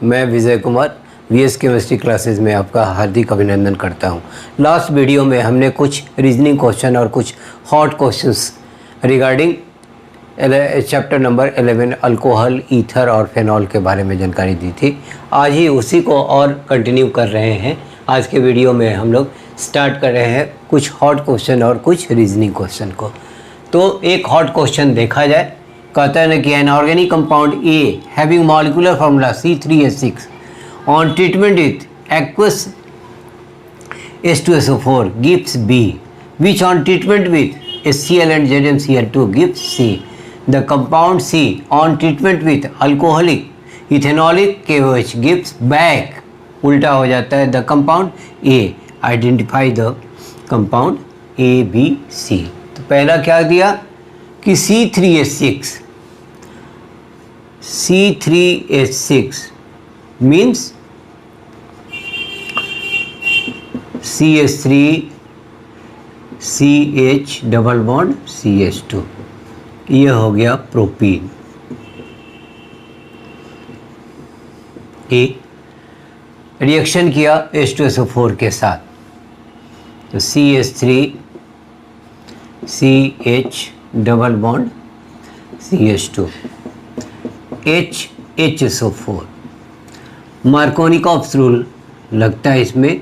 मैं Vijay Kumar VS chemistry classes में आपका हार्दिक अभिनंदन करता हूं। लास्ट वीडियो में हमने कुछ रीजनिंग क्वेश्चन और कुछ hot questions regarding chapter number 11 alcohol, ether और फेनॉल के बारे में जानकारी दी थी। आज ही उसी को और कंटिन्यू कर रहे हैं। आज के वीडियो में हम लोग स्टार्ट कर रहे हैं कुछ हॉट क्वेश्चन और कुछ रीजनिंग क्वेश्चन को। तो एक हॉट क्वेश्चन देखा जाए। कहते हैं कि an organic compound a having molecular formula C3H6 on treatment with aqueous H2SO4 gives B, which on treatment with HCl and ZnCl2 gives C. The compound C on treatment with alcoholic ethanolic KOH gives back. उल्टा हो जाता है the compound A. Identify the compound A, B, C. तो पहला क्या दिया कि C3H6 means CH3 CH double bond CH2, ये हो गया प्रोपीन। ए रिएक्शन किया H2SO4 के साथ, तो CH3 CH double bond CH2 HHSO4। Markovnikov's rule लगता है इसमें।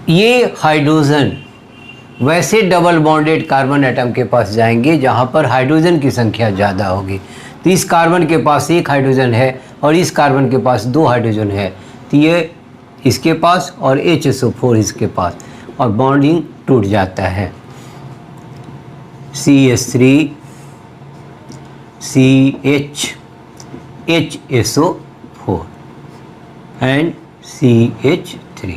ये हाइड्रोजन वैसे डबल बॉन्डेड कार्बन एटम के पास जाएंगे जहाँ पर हाइड्रोजन की संख्या ज़्यादा होगी। तो इस कार्बन के पास एक हाइड्रोजन है और इस कार्बन के पास दो हाइड्रोजन है, तो ये इसके पास और HSO4 इसके पास, और बॉन्डिंग टूट जाता है। CH3 CH HSO4 and CH3।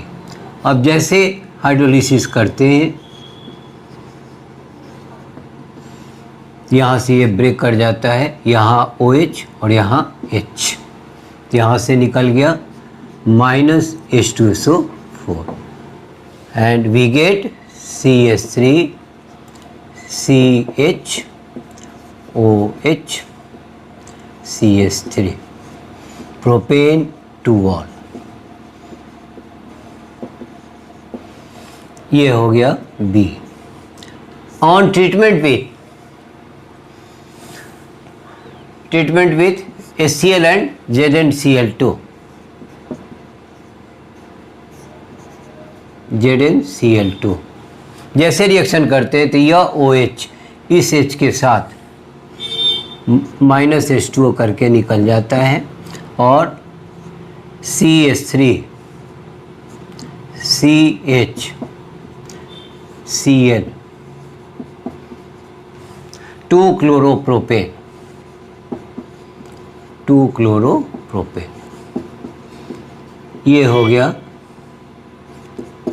अब जैसे हाइड्रोलिसिस करते हैं, यहाँ से ये ब्रेक कर जाता है, यहाँ OH और यहाँ H, यहाँ से निकल गया minus H2SO4 and we get CH3 CH OH CH3 propane 2 ol. ये हो गया B। On treatment with HCl and ZnCl2 ZnCl2 जैसे रिएक्शन करते हैं तो यह OH इस H के साथ माइनस H2O करके निकल जाता है और CH3 CH Cl 2 क्लोरोप्रोपेन ये हो गया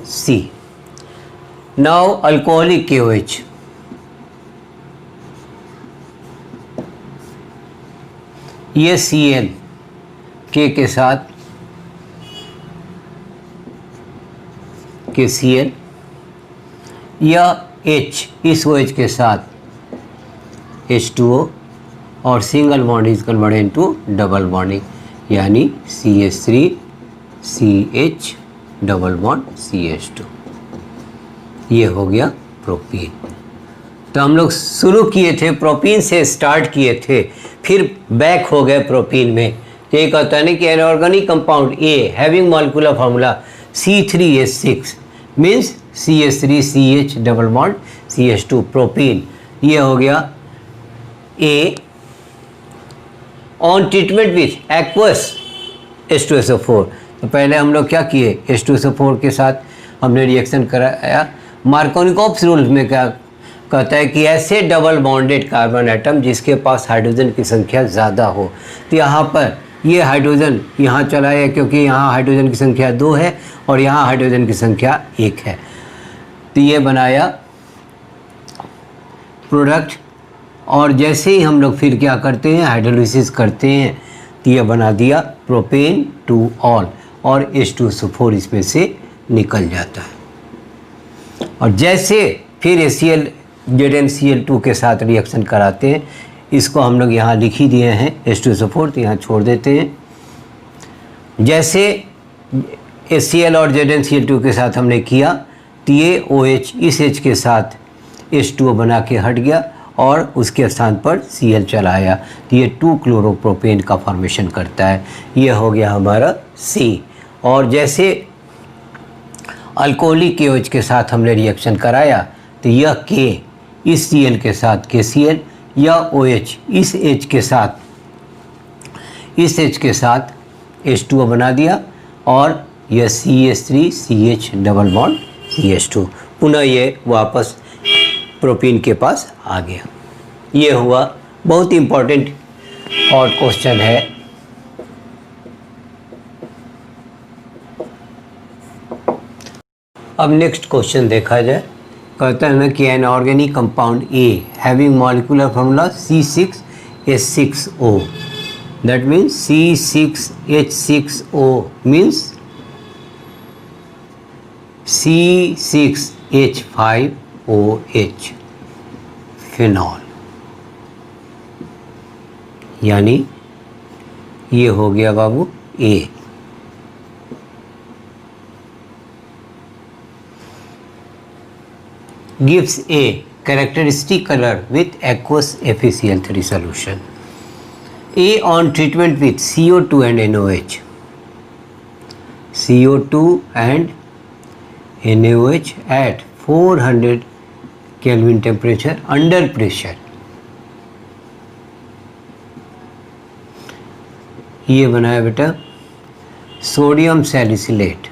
C। नाउ अल्कोहलिक KOH, ये Cl K के साथ KCl, या H इस OH के साथ H2O और single bond is converted into double bonding, यानी CH3 CH double bond CH2, ये हो गया प्रोपीन। तो हम लोग शुरू किए थे प्रोपीन से, स्टार्ट किए थे, फिर बैक हो गए प्रोपीन में। तो ये कहता है कि inorganic compound a having molecular formula C3H6 means CH3 CH double bond CH2 propene, ये हो गया A. On treatment with aqueous H2SO4, तो पहले हम लोग क्या किए, H2SO4 के साथ हमने रिएक्शन कराया। मार्कोनिकॉफ्स रूल में क्या कहता है कि ऐसे डबल बॉन्डेड कार्बन एटम जिसके पास हाइड्रोजन की संख्या ज़्यादा हो, तो यहाँ पर ये हाइड्रोजन यहाँ चला है क्योंकि यहाँ हाइड्रोजन की संख्या 2 है और यहाँ हाइड्रोजन की संख्या 1 है, तो ये बनाया प्रोडक्ट। और जैसे ही हम लोग फिर क्या करते हैं, हाइड्रोलिसिस करते हैं, तो ये बना दिया प्रोपेन 2 ऑल और H2SO4 इसमें से निकल जाता है। और जैसे फिर HCl ZnCl2 के साथ रिएक्शन कराते हैं। इसको हम लोग यहाँ लिख ही दिए हैं H2SO4, तो यहाँ छोड़ देते हैं। जैसे HCl और ZnCl2 के साथ हमने किया तो ये OH इस H के साथ H2O बना के हट गया और उसके स्थान पर Cl चला आया, तो ये 2-क्लोरोप्रोपेन का फॉर्मेशन करता है। ये हो गया हमारा C। और जैसे अल्कोहलिक KOH के साथ हमने रिएक्शन कराया तो यह K इस Cl के साथ KCl या OH इस H के साथ H2O बना दिया और यह CH3CH डबल बॉन्ड CH2, पुनः ये वापस प्रोपीन के पास आ गया। ये हुआ बहुत इम्पोर्टेंट और क्वेश्चन है। अब नेक्स्ट क्वेश्चन देखा जाए। कहता है ना कि an organic compound a having molecular formula C6H6O, that means C6H6O means C6H5OH phenol, यानी ये हो गया बाबू A। gives a characteristic color with aqueous FeCl3 solution. A on treatment with CO2 and NaOH. CO2 and NaOH at 400 Kelvin temperature under pressure. ये बनाया बेटा sodium salicylate.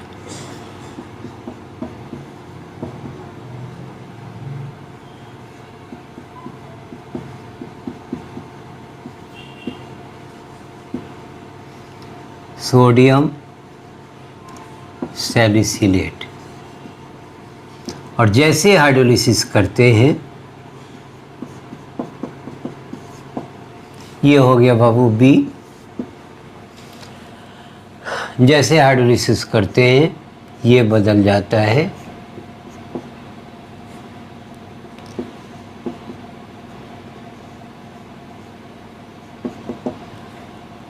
Sodium salicylate, और जैसे hydrolysis करते हैं ये हो गया बाबू B। जैसे हाइड्रोलिसिस करते हैं ये बदल जाता है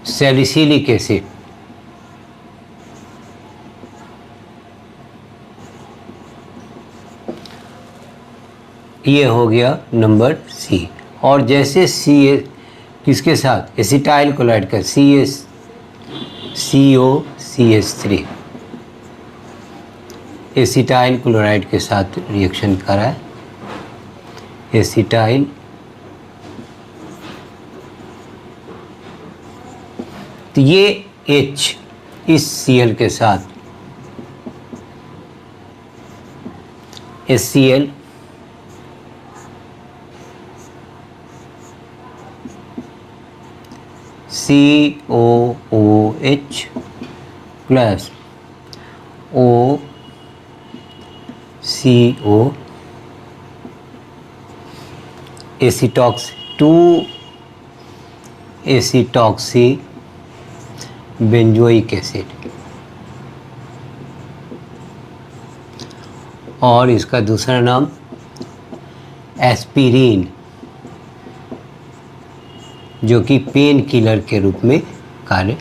सैलिसिलिक एसिड। ये हो गया नंबर C। और जैसे C किसके साथ एसिटाइल क्लोराइड का COCH3 एसिटाइल क्लोराइड के साथ रिएक्शन करा, एसिटाइल तो ये H इस Cl के साथ HCl COOH प्लस OCO एसिटॉक्स 2 एसिटॉक्सी बेंजोइक एसिड, और इसका दूसरा नाम एस्पिरिन, जो कि पेन किलर के रूप में कार्य।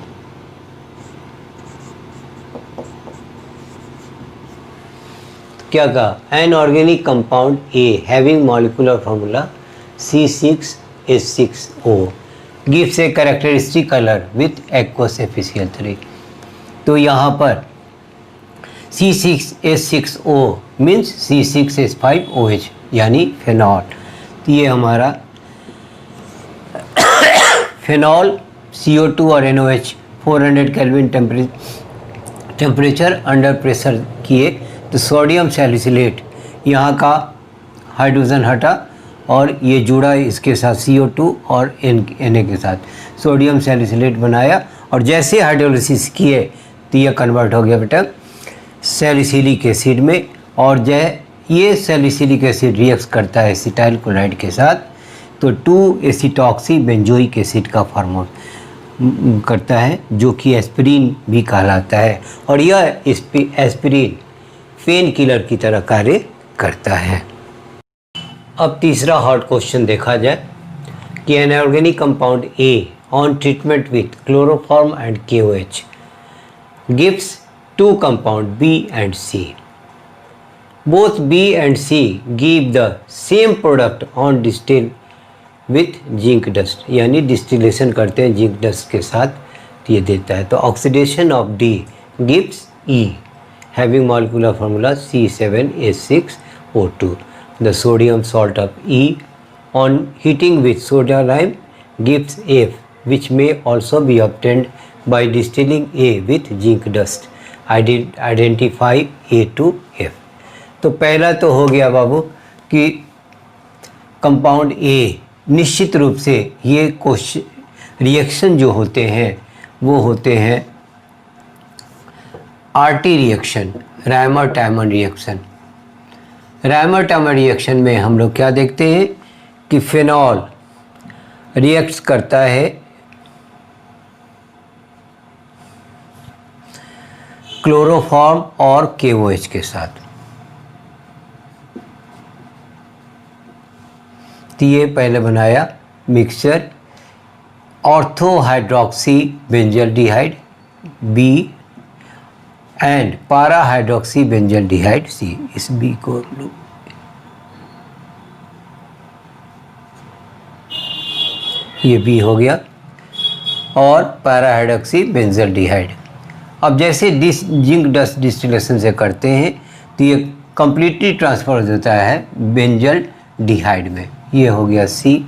क्या कहा? An organic compound a having molecular formula C6H6O gives a characteristic colour with aqueous FeCl3। तो यहाँ पर C6H6O मीन्स C6H5OH यानी फेनॉल। तो ये हमारा फेनॉल CO2 और NaOH 400 kelvin temperature under pressure किए तो सोडियम सैलिसिलेट यहाँ का हाइड्रोजन हटा और ये जुड़ा इसके साथ CO2 और Na के साथ सोडियम सैलिसिलेट बनाया, और जैसे हाइड्रोलिसिस किए तो ये कन्वर्ट हो गया बेटा सैलिसिलिक एसिड में। और ये सैलिसिलिक एसिड रिएक्ट करता है एसिटाइल क्लोराइड के साथ तो 2 एसिटॉक्सी बेंजोइक एसिड का फॉर्म करता है, जो कि एस्पिरिन भी कहलाता है। और यह एस्पिरिन पेन किलर की तरह कार्य करता है। अब तीसरा हार्ड क्वेश्चन देखा जाए कि an organic compound A on treatment with chloroform and KOH gives two compound B and C. Both B and C give the same product on distill with zinc dust, यानी distillation करते हैं zinc dust के साथ, तो ये देता है। तो oxidation of D gives E having molecular formula C7H6O2. The sodium salt of E on heating with soda lime gives F, which may also be obtained by distilling A with zinc dust. Identify A to F. तो पहला तो हो गया बाबू कि compound A, निश्चित रूप से ये रिएक्शन जो होते हैं वो होते हैं RT reaction, Reimer timer reaction. Reimer timer reaction में हम लोग क्या देखते हैं कि फिनॉल रिएक्ट्स करता है क्लोरोफॉर्म और KOH के साथ। तो ये पहले बनाया mixture ortho hydroxy benzaldehyde B and पारा हाइड्रोक्सी बेंजल्डिहाइड C। इस B को ये B हो गया और पारा हाइड्रोक्सी बेंजल्डिहाइड। अब जैसे जिंक डस्ट डिस्टिलेशन से करते हैं तो ये कम्प्लीटली ट्रांसफर हो जाता है बेंजल डिहाइड में, ये हो गया C।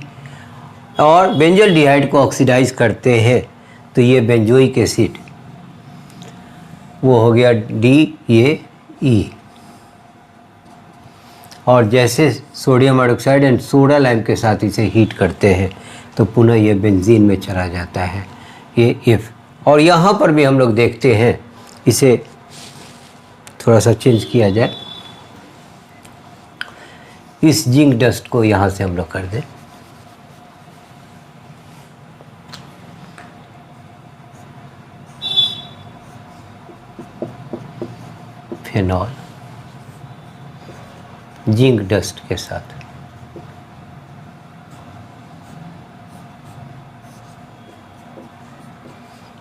और बेंजल डिहाइड को ऑक्सीडाइज करते हैं तो ये बेंजोइक एसिड, वो हो गया D, ये E। और जैसे sodium hydroxide and soda lime के साथ इसे हीट करते हैं तो पुनः ये बेंजीन में चला जाता है, ये F। और यहाँ पर भी हम लोग देखते हैं, इसे थोड़ा सा चेंज किया जाए, इस जिंक डस्ट को यहाँ से हम लोग कर दें, फिनॉल जिंक डस्ट के साथ।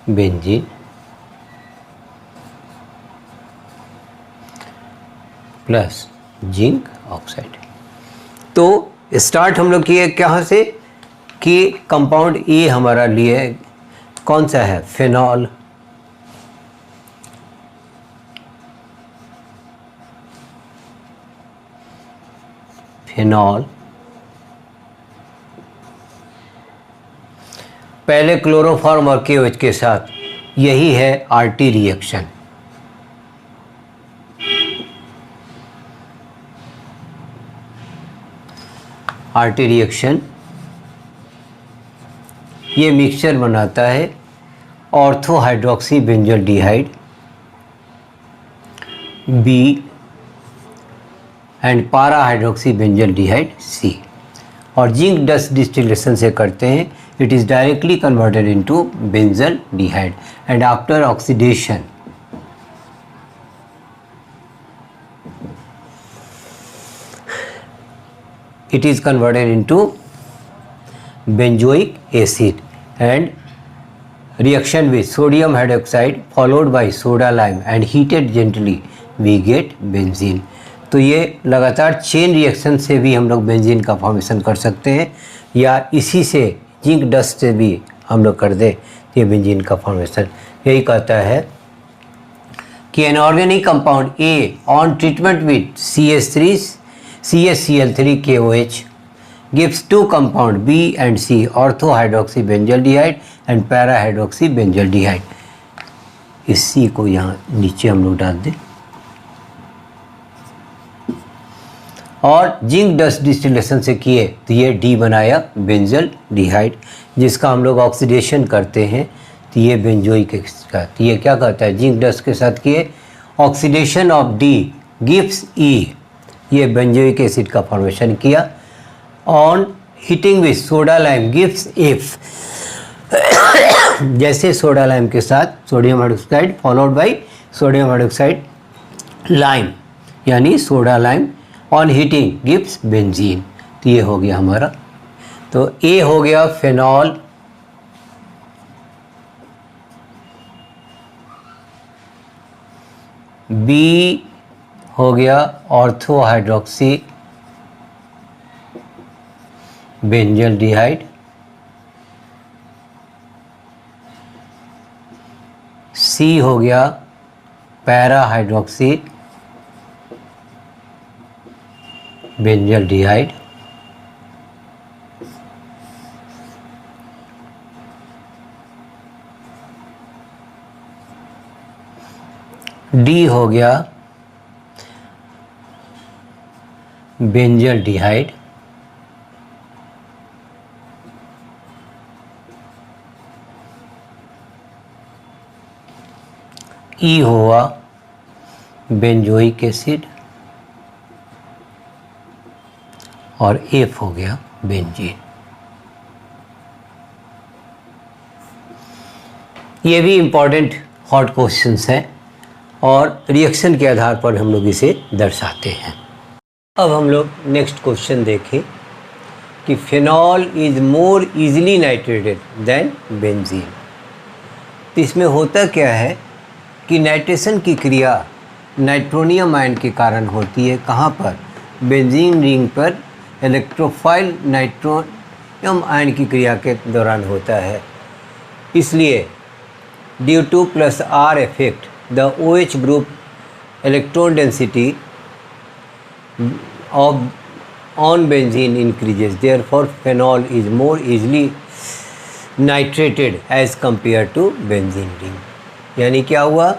Benzene plus zinc oxide. तो स्टार्ट हम लोग किए कहाँ से कि कंपाउंड ए हमारा लिए कौन सा है, फिनॉल। फिनॉल पहले क्लोरोफॉर्म और KOH के साथ, यही है आरटी रिएक्शन। आरटी रिएक्शन ये मिक्सचर बनाता है ortho hydroxy benzaldehyde B and पारा हाइड्रोक्सी बेंजल्डिहाइड C। और जिंक डस्ट डिस्टिलेशन से करते हैं, it is directly converted into benzaldehyde and after oxidation it is converted into benzoic acid and reaction with sodium hydroxide followed by soda lime and heated gently we get benzene। तो ये लगातार chain reaction से भी हम लोग benzene का formation कर सकते हैं, या इसी से जिंक डस्ट से भी हम लोग कर दे तो ये बेंजीन का फॉर्मेशन। यही कहता है कि an organic compound A on treatment with CH3CHCl3 KOH gives two compound B and C ortho hydroxy benzaldehyde and para hydroxy benzaldehyde। इस C को यहाँ नीचे हम लोग डाल दें और जिंक डस्ट डिस्टिलेशन से किए तो ये D बनाया बेंजल डिहाइड, जिसका हम लोग ऑक्सीडेशन करते हैं तो ये बेंजोइक एसिड का। तो ये क्या कहता है, जिंक डस्ट के साथ किए oxidation of D gives E, ये बेंजोइक एसिड का फॉर्मेशन किया। On heating with soda lime gives F, जैसे सोडा लाइम के साथ sodium hydroxide followed by sodium hydroxide lime, यानी soda lime on heating gives benzene. तो ये हो गया हमारा, तो ए हो गया फेनॉल, बी हो गया ऑर्थो हाइड्रोक्सी बेंजल डिहाइड, सी हो गया पैरा हाइड्रोक्सी बेंजल डिहाइड, डी हो गया बेंजल डिहाइड, ई हुआ बेंजोइक एसिड, और एफ हो गया बेंजीन। ये भी इम्पॉर्टेंट हॉट क्वेश्चंस हैं और रिएक्शन के आधार पर हम लोग इसे दर्शाते हैं। अब हम लोग नेक्स्ट क्वेश्चन देखें कि phenol is more easily nitrated than benzene. तो इसमें होता क्या है कि नाइट्रेशन की क्रिया नाइट्रोनियम आयन के कारण होती है। कहाँ पर? बेंजीन रिंग पर इलेक्ट्रोफाइल नाइट्रोनियम आयन की क्रिया के दौरान होता है। इसलिए due to plus R effect the OH group electron density of on benzene increases. Therefore, phenol is more easily nitrated as compared to benzene ring. यानी क्या हुआ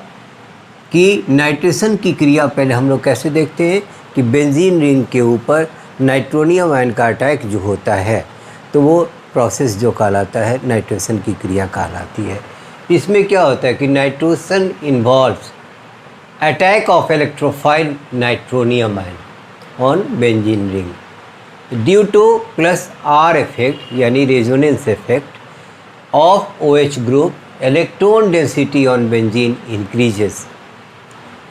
कि नाइट्रेशन की क्रिया पहले हम लोग कैसे देखते हैं कि बेंजीन रिंग के ऊपर नाइट्रोनियम आयन का अटैक जो होता है तो वो प्रोसेस जो कहलाता है नाइट्रेशन की क्रिया कहलाती है। इसमें क्या होता है कि nitrogen involves attack of electrophile nitronium ion on benzene ring due to plus R effect यानी resonance effect of OH group electron density on benzene increases.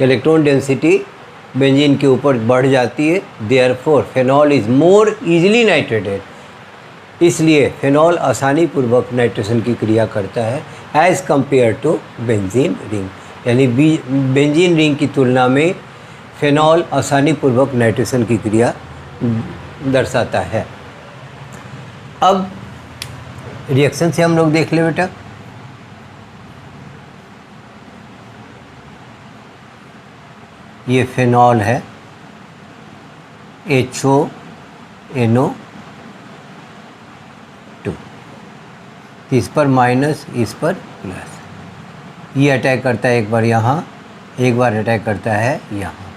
Electron density benzene के ऊपर बढ़ जाती है। Therefore phenol is more easily nitrated, इसलिए phenol आसानी पूर्वक nitration की क्रिया करता है as compare to benzene ring. यानी बेंजीन रिंग की तुलना में फेनॉल आसानी पूर्वक नाइट्रेशन की क्रिया दर्शाता है। अब रिएक्शन से हम लोग देख ले बेटा। ये फेनॉल है HONO2, इस पर माइनस इस पर प्लस। ये अटैक करता है एक बार यहाँ, एक बार अटैक करता है यहाँ,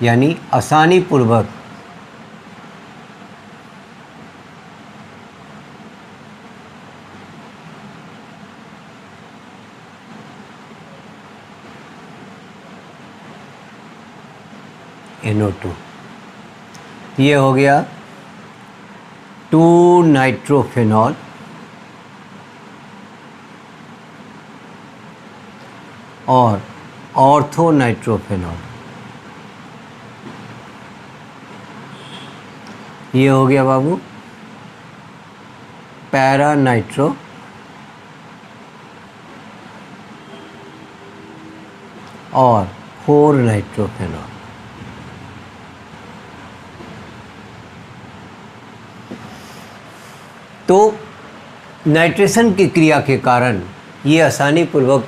यानी आसानी पूर्वक NO2। ये हो गया 2 नाइट्रोफेनॉल और ऑर्थो नाइट्रोफेनॉल। ये हो गया बाबू पैरा नाइट्रो और 4 नाइट्रोफेनॉल। तो नाइट्रेशन की क्रिया के कारण ये आसानी पूर्वक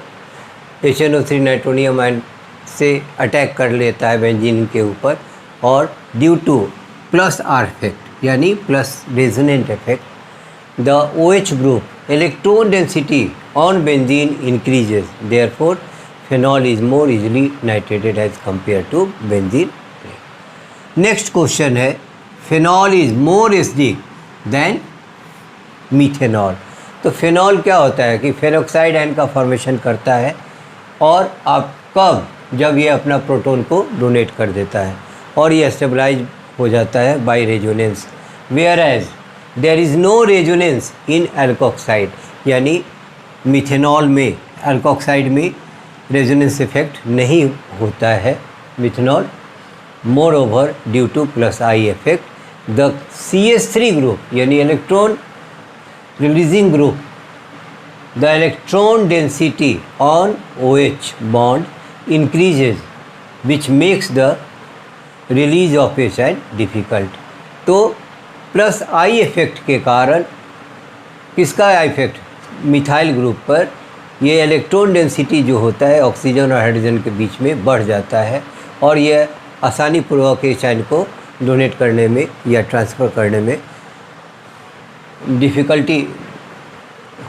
HNO3 नाइट्रोनियम आयन से अटैक कर लेता है बेंजीन के ऊपर, और due to plus R effect यानी plus resonant effect the OH group electron density on benzene increases. Therefore phenol is more easily nitrated as compare to benzene. Next question है phenol is more acidic than methanol. तो phenol क्या होता है कि phenoxide ion का formation करता है और आप कब जब ये अपना प्रोटॉन को डोनेट कर देता है और ये स्टेबलाइज हो जाता है by resonance, whereas there is no resonance in alkoxide. यानी मिथेनॉल में एल्कोक्साइड में रेजोनेंस इफेक्ट नहीं होता है methanol. Moreover due to plus I effect the CH3 group यानी electron releasing group, the electron density on OH bond increases which makes the release of H difficult. तो plus I effect के कारण, किसका effect? Methyl group पर ये electron density जो होता है ऑक्सीजन और हाइड्रोजन के बीच में बढ़ जाता है और यह आसानी पूर्वक H को डोनेट करने में या ट्रांसफ़र करने में डिफ़िकल्टी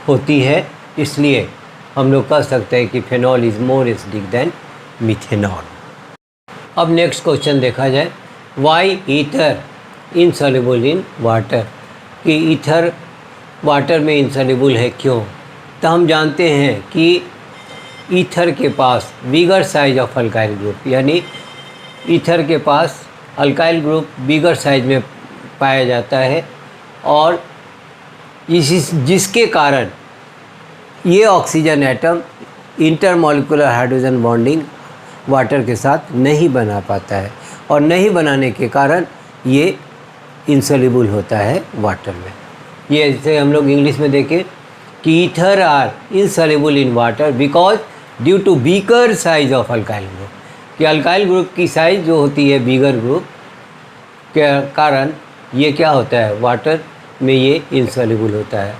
होती है। इसलिए हम लोग कह सकते हैं कि phenol is more acidic than methanol. अब नेक्स्ट क्वेश्चन देखा जाए, why ether insoluble in water, कि ईथर वाटर में इनसॉल्युबल है क्यों? तो हम जानते हैं कि ईथर के पास bigger size of alkyl group, यानी ईथर के पास अल्काइल ग्रुप बिगर साइज में पाया जाता है और जिसके कारण ये oxygen atom intermolecular hydrogen bonding water के साथ नहीं बना पाता है और नहीं बनाने के कारण ये इनसॉल्युबल होता है वाटर में। ये जैसे हम लोग इंग्लिश में देखें कि ether are insoluble in water because due to bigger size of alkyl group, कि अल्काइल ग्रुप की साइज जो होती है बिगर ग्रुप के कारण ये क्या होता है, वाटर में ये इनसॉल्युबल होता है।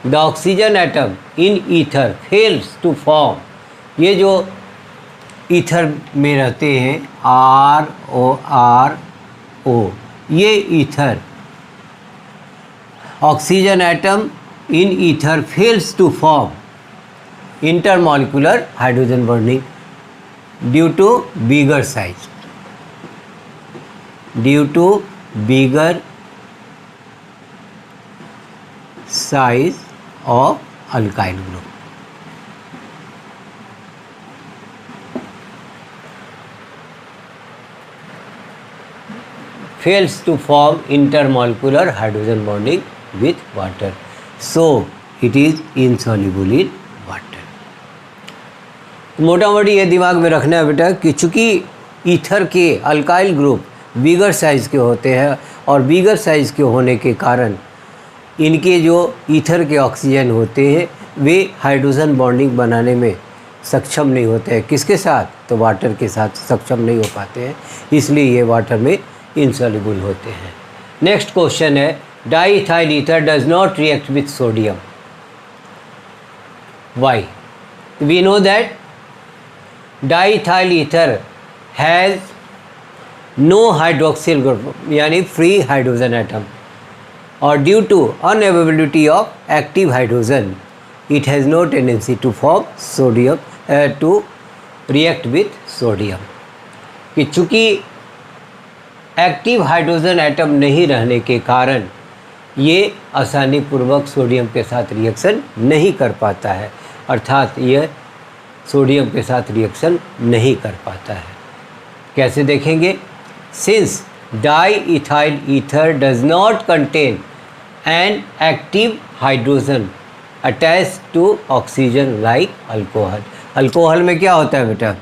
The oxygen atom in ether fails to form, ये जो ईथर में रहते हैं RO, ये ether oxygen atom in ether fails to form intermolecular hydrogen bonding due to bigger size, due to bigger size of alkyl group. fails to form intermolecular hydrogen bonding with water, so it is insoluble in water। मोटा मोटी ये दिमाग में रखना है बेटा कि चूँकि ईथर के अल्काइल ग्रुप बिगर साइज़ के होते हैं और बिगर साइज़ के होने के कारण इनके जो ईथर के ऑक्सीजन होते हैं वे हाइड्रोजन बॉन्डिंग बनाने में सक्षम नहीं होते हैं। किसके साथ? तो वाटर के साथ सक्षम नहीं हो पाते हैं, इसलिए ये वाटर में इनसॉल्युबल होते हैं। नेक्स्ट क्वेश्चन है, diethyl ether does not react with sodium, why? We know that diethyl ether has no hydroxyl group यानी फ्री हाइड्रोजन एटम, और due to unavailability of active hydrogen it has no tendency to form sodium to react with sodium, कि चूँकि active hydrogen atom नहीं रहने के कारण ये आसानी पूर्वक सोडियम के साथ रिएक्शन नहीं कर पाता है, अर्थात यह सोडियम के साथ रिएक्शन नहीं कर पाता है। कैसे देखेंगे? Since diethyl ether does not contain an active hydrogen attach to oxygen like alcohol. Alcohol में क्या होता है बेटा?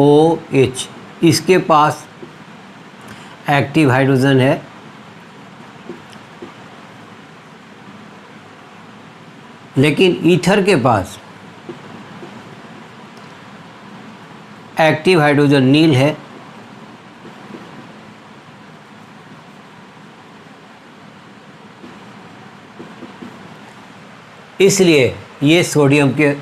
ROH, इसके पास एक्टिव हाइड्रोजन है, लेकिन ईथर के पास एक्टिव हाइड्रोजन नील है, इसलिए ये सोडियम के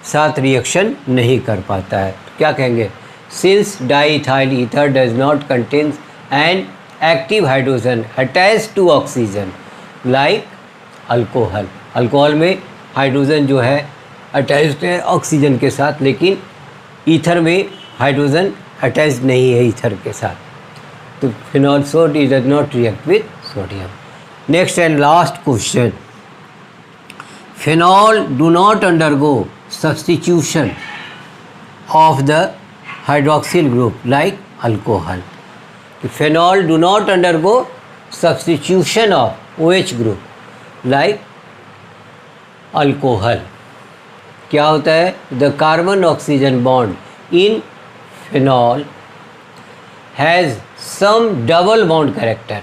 साथ रिएक्शन नहीं कर पाता है। क्या कहेंगे? Since diethyl ether does not contains an active hydrogen attach to oxygen like alcohol. Alcohol में हाइड्रोजन जो है अटैच्ड है ऑक्सीजन के साथ, लेकिन ईथर में हाइड्रोजन अटैच्ड नहीं है ईथर के साथ, तो phenol so it does not react with sodium. Next and last question, phenol do not undergo substitution of the hydroxyl group like alcohol. Phenol do not undergo substitution of OH group like alcohol. क्या होता है? The carbon oxygen bond in phenol has some double bond character,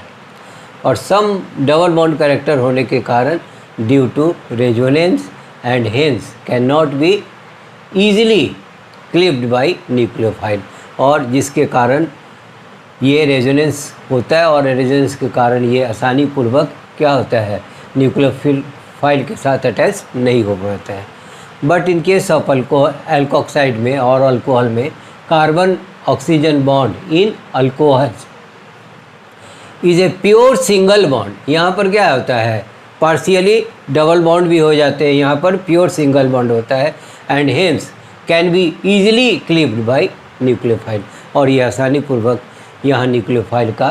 और some double bond character होने के कारण due to resonance and hence can not be easily cleaved by nucleophile, और जिसके कारण ये रेजोनेंस होता है और रेजोनेंस के कारण ये आसानी पूर्वक क्या होता है, न्यूक्लियोफाइल के साथ अटैच नहीं हो पाता है। But in case of alkoxide में और अल्कोहल में carbon oxygen bond in alcohols is a pure single bond. यहाँ पर क्या होता है, पार्शियली डबल बॉन्ड भी हो जाते हैं, यहाँ पर प्योर सिंगल बॉन्ड होता है, and hence can be easily cleaved by nucleophile, और ये आसानी पूर्वक यहाँ न्यूक्लियोफाइल का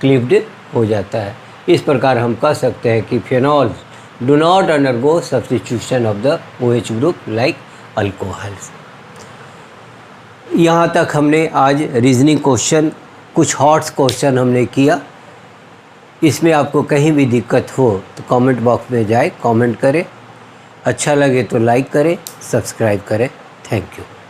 क्लिप्ड हो जाता है। इस प्रकार हम कह सकते हैं कि phenols do not undergo substitution of the OH group like alcohols. यहाँ तक हमने आज रीजनिंग क्वेश्चन, कुछ हॉट्स क्वेश्चन हमने किया। इसमें आपको कहीं भी दिक्कत हो तो कमेंट बॉक्स में जाए, कमेंट करें, अच्छा लगे तो लाइक करें, सब्सक्राइब करें। Thank you.